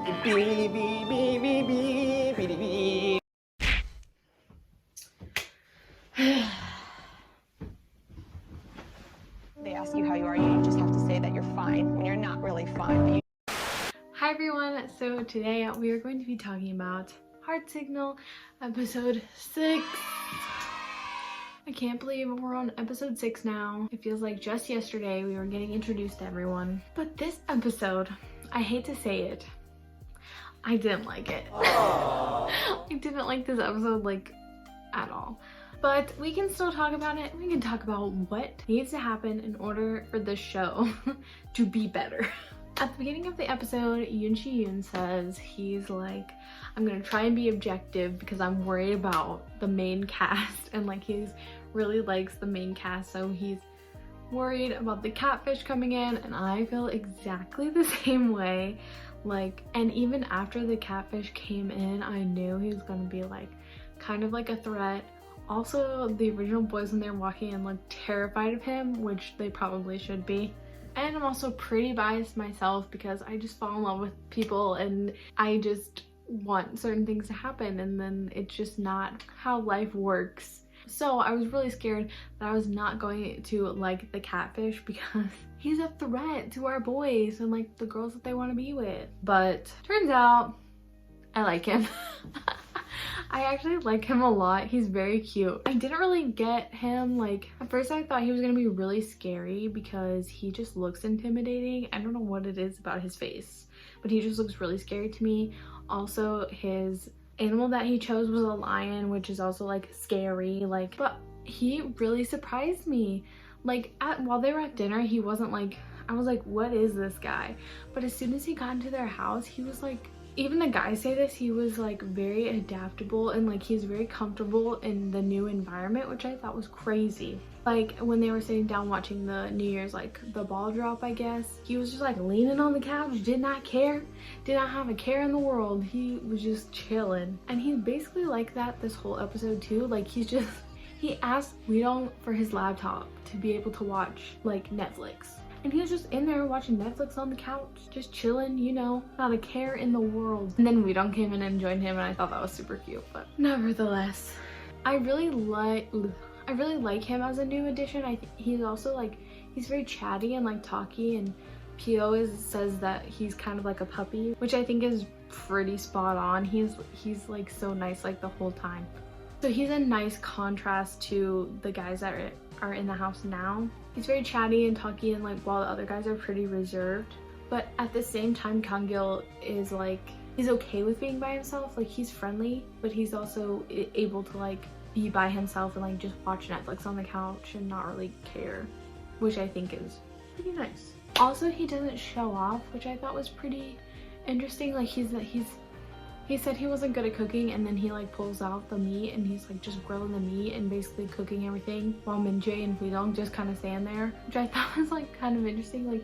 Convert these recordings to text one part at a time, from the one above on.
They ask you how you are, you just have to say that you're fine when you're not really fine. Hi everyone, so today we are going to be talking about Heart Signal episode 6. I can't believe we're on episode 6 now. It feels like just yesterday we were getting introduced to everyone. But this episode, I hate to say it, I didn't like it. I didn't like this episode like at all. But we can still talk about it. We can talk about what needs to happen in order for this show to be better. At the beginning of the episode, Jihyun says he's like, I'm gonna try and be objective because I'm worried about the main cast, and like he's really likes the main cast, so he's worried about the catfish coming in, and I feel exactly the same way. Like, and even after the catfish came in, I knew he was gonna be like kind of like a threat. Also, the original boys when they're walking in looked terrified of him, which they probably should be. And I'm also pretty biased myself because I just fall in love with people and I just want certain things to happen, and then it's just not how life works. So I was really scared that I was not going to like the catfish because he's a threat to our boys and like the girls that they want to be with. But turns out I like him. I actually like him a lot. He's very cute. I didn't really get him, like, at first I thought he was gonna be really scary because he just looks intimidating. I don't know what it is about his face, but he just looks really scary to me. Also, his animal that he chose was a lion, which is also like scary, like, but he really surprised me. Like, while they were at dinner, he wasn't like, I was like, what is this guy? But as soon as he got into their house, he was like, even the guys say this, he was like very adaptable and like he's very comfortable in the new environment, which I thought was crazy. Like when they were sitting down watching the New Year's, like the ball drop, I guess, he was just like leaning on the couch, did not care, did not have a care in the world. He was just chilling, and he's basically like that this whole episode too. Like he asked Weedong for his laptop to be able to watch like Netflix. And he was just in there watching Netflix on the couch, just chilling, you know, not a care in the world. And then Weedong came in and joined him, and I thought that was super cute. But nevertheless, I really like him as a new addition. I think he's also like, he's very chatty and like talky, and Pio says that he's kind of like a puppy, which I think is pretty spot on. He's like so nice like the whole time. So he's a nice contrast to the guys that are in the house now. He's very chatty and talky, and like while the other guys are pretty reserved, but at the same time Kang-gil is like, he's okay with being by himself. Like he's friendly, but he's also able to like be by himself and like just watch Netflix on the couch and not really care, which I think is pretty nice. Also, he doesn't show off, which I thought was pretty interesting. Like he said he wasn't good at cooking, and then he like pulls out the meat and he's like just grilling the meat and basically cooking everything while Min-jae and Weedong just kind of stand there, which I thought was like kind of interesting. Like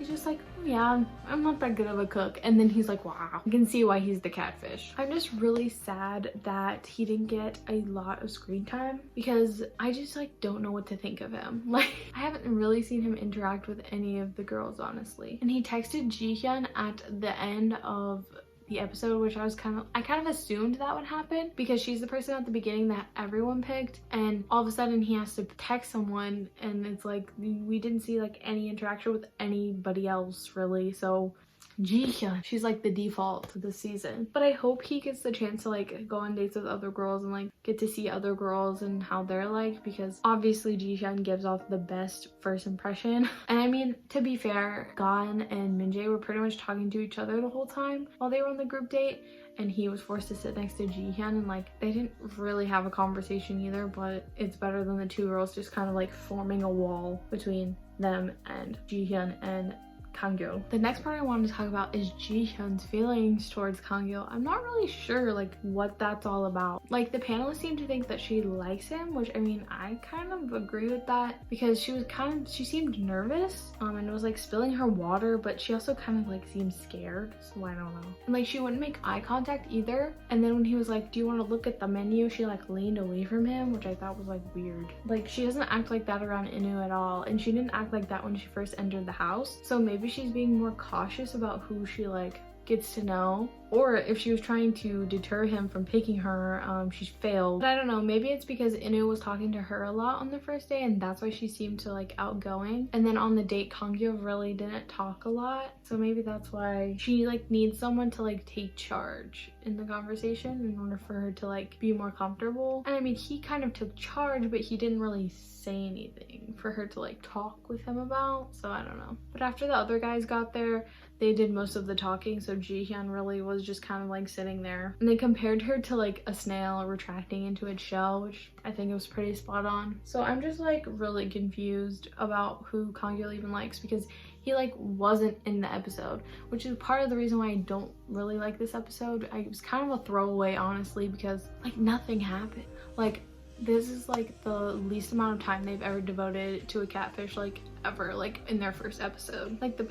he's just like, oh yeah, I'm not that good of a cook, and then he's like, wow, I can see why he's the catfish. I'm just really sad that he didn't get a lot of screen time because I just like don't know what to think of him. Like I haven't really seen him interact with any of the girls, honestly. And he texted Jihyun at the end of the episode, which I kind of assumed that would happen because she's the person at the beginning that everyone picked, and all of a sudden he has to text someone, and it's like we didn't see like any interaction with anybody else really. So Jihyun, she's like the default this season. But I hope he gets the chance to like go on dates with other girls and like get to see other girls and how they're like, because obviously Jihyun gives off the best first impression. And I mean, to be fair, Gon and Min-jae were pretty much talking to each other the whole time while they were on the group date, and he was forced to sit next to Jihyun, and like they didn't really have a conversation either, but it's better than the two girls just kind of like forming a wall between them and Jihyun and Kang-gil. The next part I wanted to talk about is Jihyun's feelings towards Kang-gil. I'm not really sure like what that's all about. Like the panelists seem to think that she likes him, which I mean I kind of agree with that, because she seemed nervous and was like spilling her water, but she also kind of like seemed scared, so I don't know. And like she wouldn't make eye contact either, and then when he was like, do you want to look at the menu, she like leaned away from him, which I thought was like weird. Like she doesn't act like that around Inwoo at all, and she didn't act like that when she first entered the house, so maybe she's being more cautious about who she like gets to know, or if she was trying to deter him from picking her, she failed. But I don't know, maybe it's because Inwoo was talking to her a lot on the first day and that's why she seemed to like outgoing, and then on the date Kangyo really didn't talk a lot, so maybe that's why she like needs someone to like take charge in the conversation in order for her to like be more comfortable. And I mean, he kind of took charge, but he didn't really say anything for her to like talk with him about, so I don't know. But after the other guys got there, they did most of the talking, so Jihyun really was just kind of like sitting there. And they compared her to like a snail retracting into its shell, which I think it was pretty spot on. So I'm just like really confused about who Kangyo even likes, because he like wasn't in the episode, which is part of the reason why I don't really like this episode. It was kind of a throwaway, honestly, because like nothing happened. Like this is like the least amount of time they've ever devoted to a catfish, like ever, like in their first episode. Like the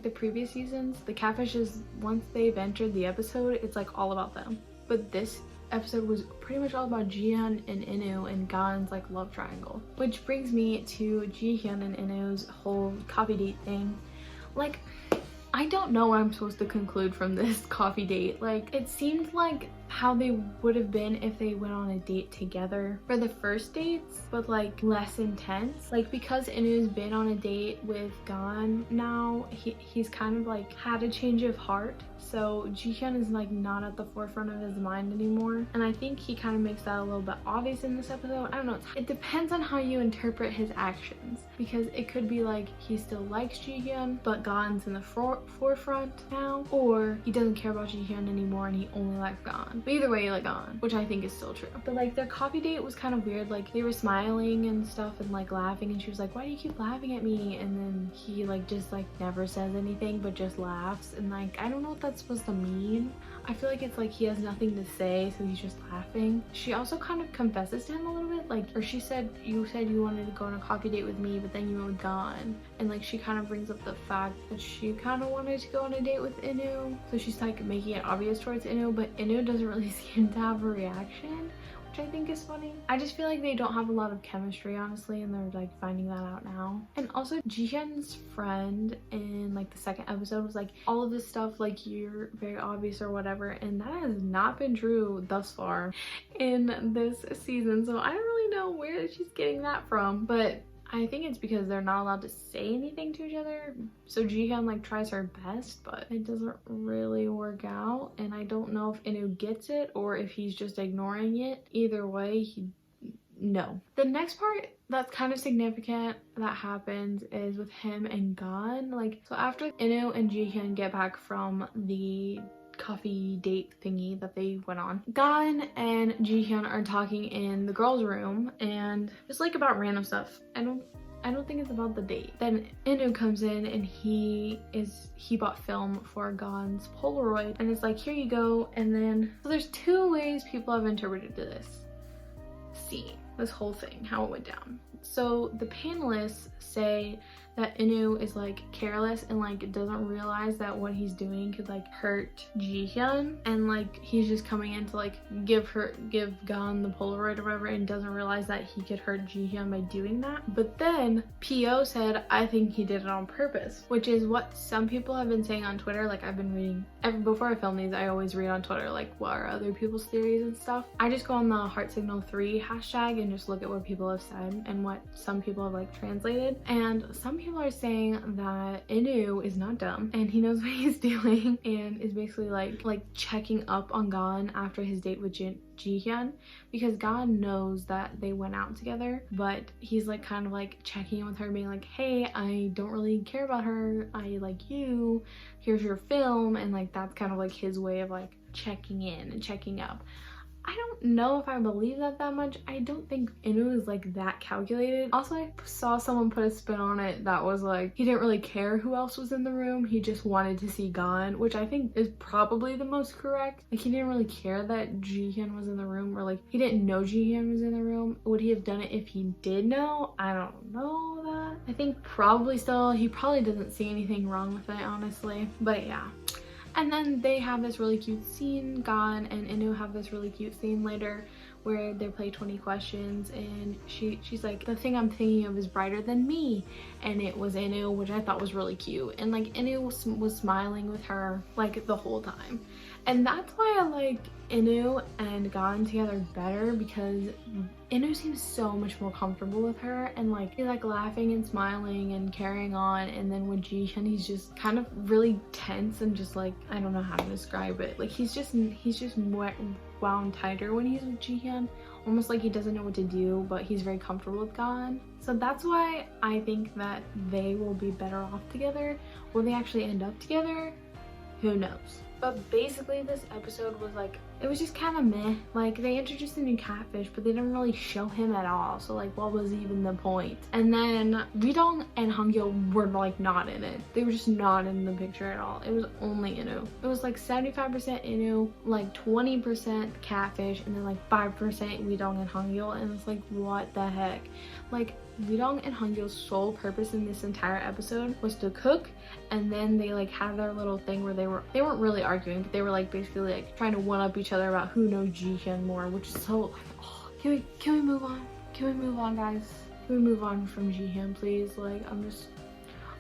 previous seasons, the catfishes, once they've entered the episode, it's like all about them. But this episode was pretty much all about Jihyun and Inwoo and Gan's like love triangle. Which brings me to Jihyun and Inwoo's whole coffee date thing. Like, I don't know what I'm supposed to conclude from this coffee date. Like, it seemed like how they would have been if they went on a date together for the first dates, but like less intense. Like, because Inwoo's been on a date with Gan now, he's kind of like had a change of heart, so Jihyun is like not at the forefront of his mind anymore, and I think he kind of makes that a little bit obvious in this episode. I don't know, it depends on how you interpret his actions, because it could be like he still likes Jihyun but Gan's in the forefront now, or he doesn't care about Jihyun anymore and he only likes Gan. But either way, like Gan, which I think is still true. But like their coffee date was kind of weird. Like they were smiling and stuff and like laughing, and she was like, why do you keep laughing at me? And then he like just like never says anything but just laughs, and like I don't know what that's supposed to mean. I feel like it's like he has nothing to say, so he's just laughing. She also kind of confesses to him a little bit, like, or she said you wanted to go on a coffee date with me, but then you were gone. And like she kind of brings up the fact that she kind of wanted to go on a date with Inwoo, so she's like making it obvious towards Inwoo, but Inwoo doesn't really seem to have a reaction, which I think is funny. I just feel like they don't have a lot of chemistry, honestly, and they're like finding that out now. And also Jihyun's friend in like the second episode was like, all of this stuff, like you're very obvious or whatever, and that has not been true thus far in this season, so I don't really know where she's getting that from, but I think it's because they're not allowed to say anything to each other. So Jihyun like tries her best, but it doesn't really work out. And I don't know if Inwoo gets it or if he's just ignoring it. Either way, no. The next part that's kind of significant that happens is with him and Gan. Like, so after Inwoo and Jihyun get back from the coffee date thingy that they went on, Gan and Jihyun are talking in the girls' room and just like about random stuff. I don't think it's about the date. Then Inwoo comes in and he bought film for Gan's Polaroid, and it's like, here you go. And then so there's two ways people have interpreted this whole thing, how it went down. So the panelists say that Inwoo is like careless and like doesn't realize that what he's doing could like hurt Jihyun, and like he's just coming in to like give Gan the Polaroid or whatever, and doesn't realize that he could hurt Jihyun by doing that. But then PO said, I think he did it on purpose, which is what some people have been saying on Twitter. Like I've been reading before I film these, I always read on Twitter like what are other people's theories and stuff. I just go on the HeartSignal3 hashtag and just look at what people have said and what some people have like translated, and some people are saying that Inwoo is not dumb and he knows what he's doing and is basically like checking up on Gan after his date with Jihyun, because Gan knows that they went out together, but he's like kind of like checking in with her, being like, hey, I don't really care about her, I like you, here's your film, and like that's kind of like his way of like checking in and checking up. I don't know if I believe that much. I don't think Inwoo is like that calculated. Also, I saw someone put a spin on it that was like, he didn't really care who else was in the room, he just wanted to see Gan, which I think is probably the most correct. Like he didn't really care that Jihyun was in the room, or like he didn't know Jihyun was in the room. Would he have done it if he did know? I don't know that. I think probably still, he probably doesn't see anything wrong with it, honestly. But yeah. And then they have this really cute scene, Gan and Inwoo have this really cute scene later where they play 20 questions, and she's like, the thing I'm thinking of is brighter than me, and it was Inwoo, which I thought was really cute, and like Inwoo was smiling with her like the whole time. And that's why I like Inwoo and Gan together better, because Inwoo seems so much more comfortable with her, and like he's like laughing and smiling and carrying on, and then with Jihyun he's just kind of really tense and just like, I don't know how to describe it, like he's just more wound tighter when he's with Jihyun, almost like he doesn't know what to do, but he's very comfortable with Gan. So that's why I think that they will be better off together. Will they actually end up together? Who knows? But basically this episode was like, it was just kind of meh. Like they introduced a new catfish, but they didn't really show him at all. So like, what was even the point? And then Widong and Hangyo were like not in it. They were just not in the picture at all. It was only Inwoo. It was like 75% Inwoo, like 20% catfish, and then like 5% Widong and Hangyo. And it's like, what the heck? Like Widong and Hangyo's sole purpose in this entire episode was to cook, and then they like had their little thing where they weren't really arguing, but they were like basically like trying to one up each other about who knows Jihyun more, which is so like, oh, can we move on? Can we move on, guys? Can we move on from Jihyun, please? Like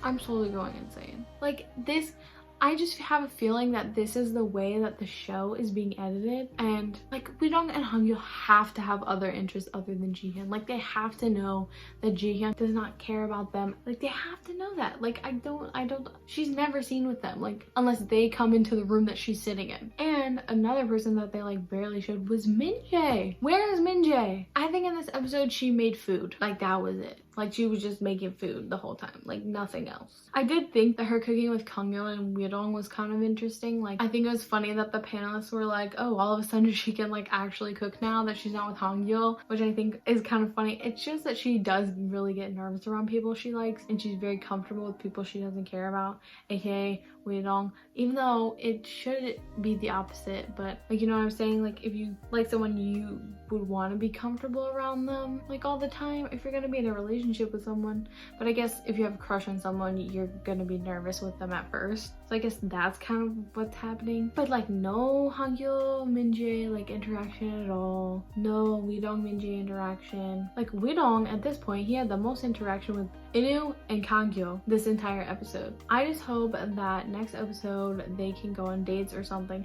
I'm slowly going insane. Like this, I just have a feeling that this is the way that the show is being edited, and like Widong and Hangyo have to have other interests other than Jihyun. Like they have to know that Jihyun does not care about them. Like they have to know that. Like I don't, she's never seen with them, like unless they come into the room that she's sitting in. And another person that they like barely showed was Minjae. Where is Minjae? I think in this episode she made food. Like that was it. Like she was just making food the whole time, like nothing else. I did think that her cooking with Kangyo and Widong was kind of interesting. Like I think it was funny that the panelists were like, oh, all of a sudden she can like actually cook now that she's not with Hangyo, which I think is kind of funny. It shows that she does really get nervous around people she likes, and she's very comfortable with people she doesn't care about, aka Widong, even though it should be the opposite. But like, you know what I'm saying, like if you like someone, you would want to be comfortable around them like all the time if you're gonna be in a relationship with someone. But I guess if you have a crush on someone, you're gonna be nervous with them at first. So I guess that's kind of what's happening. But like no Hangyo Minjae like interaction at all. No Widong Minjae interaction. Like Widong at this point, he had the most interaction with Inwoo and Kangyo this entire episode. I just hope that next episode they can go on dates or something.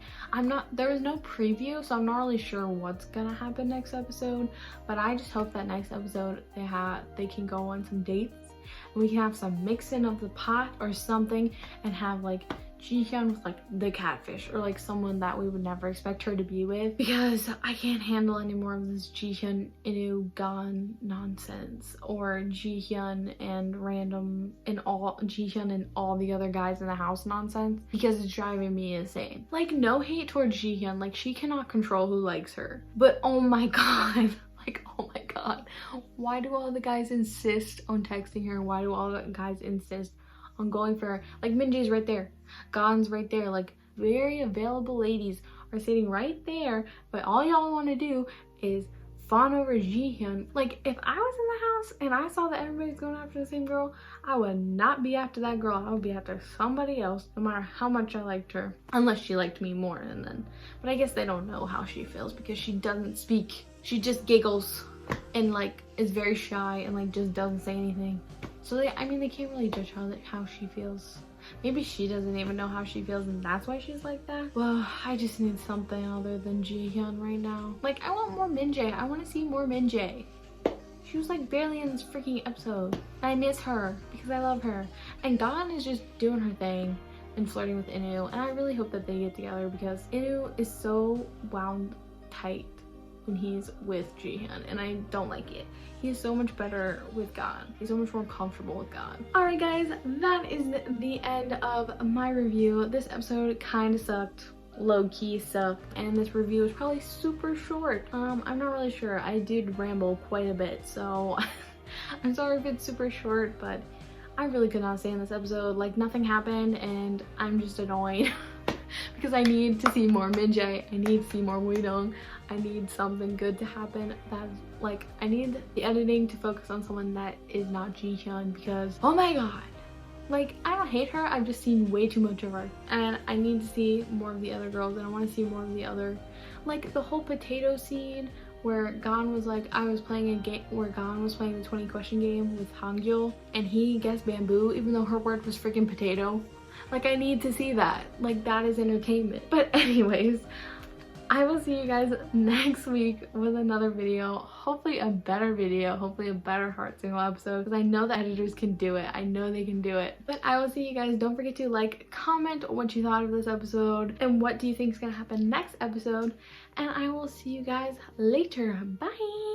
There was no preview, so I'm not really sure what's gonna happen next episode, but I just hope that next episode they can go on some dates, and we can have some mixing of the pot or something, and have like Jihyun with like the catfish, or like someone that we would never expect her to be with, because I can't handle any more of this Jihyun Inwoo Gan nonsense, or Jihyun and Jihyun and all the other guys in the house nonsense, because it's driving me insane. Like no hate towards Jihyun, like she cannot control who likes her, but oh my god. Like, oh my god, why do all the guys insist on texting her? Why do all the guys insist on going for her? Like Minjae's right there, Gan's right there, like very available ladies are sitting right there, but all y'all want to do is fawn over Jihyun. Like if I was in the house and I saw that everybody's going after the same girl, I would not be after that girl. I would be after somebody else, no matter how much I liked her, unless she liked me more. And then, but I guess they don't know how she feels because she doesn't speak. She just giggles and like is very shy and like just doesn't say anything. So they can't really judge how she feels. Maybe she doesn't even know how she feels, and that's why she's like that. Well, I just need something other than Jihyun right now. Like I want more Minjae. I want to see more Minjae. She was like barely in this freaking episode. I miss her because I love her. And Gan is just doing her thing and flirting with Inwoo, and I really hope that they get together, because Inwoo is so wound tight when he's with Jihyun, and I don't like it. He's so much better with Gan. He's so much more comfortable with Gan. Alright guys, that is the end of my review. This episode kind of sucked. Low-key sucked, and this review is probably super short. I'm not really sure. I did ramble quite a bit, so I'm sorry if it's super short, but I really could not stay in this episode. Like nothing happened, and I'm just annoyed because I need to see more Minjae. I need to see more Widong. I need something good to happen. Like I need the editing to focus on someone that is not Jihyun, because oh my god, like I don't hate her, I've just seen way too much of her, and I need to see more of the other girls, and I want to see more of the other, like the whole potato scene where Gan was like, I was playing a game where Gan was playing the 20 question game with Hangyul and he guessed bamboo even though her word was freaking potato. Like, I need to see that. Like, that is entertainment. But anyways, I will see you guys next week with another video. Hopefully a better video, hopefully a better heart signal episode, because I know the editors can do it. I know they can do it. But I will see you guys. Don't forget to like, comment what you thought of this episode and what do you think is gonna happen next episode. And I will see you guys later. Bye!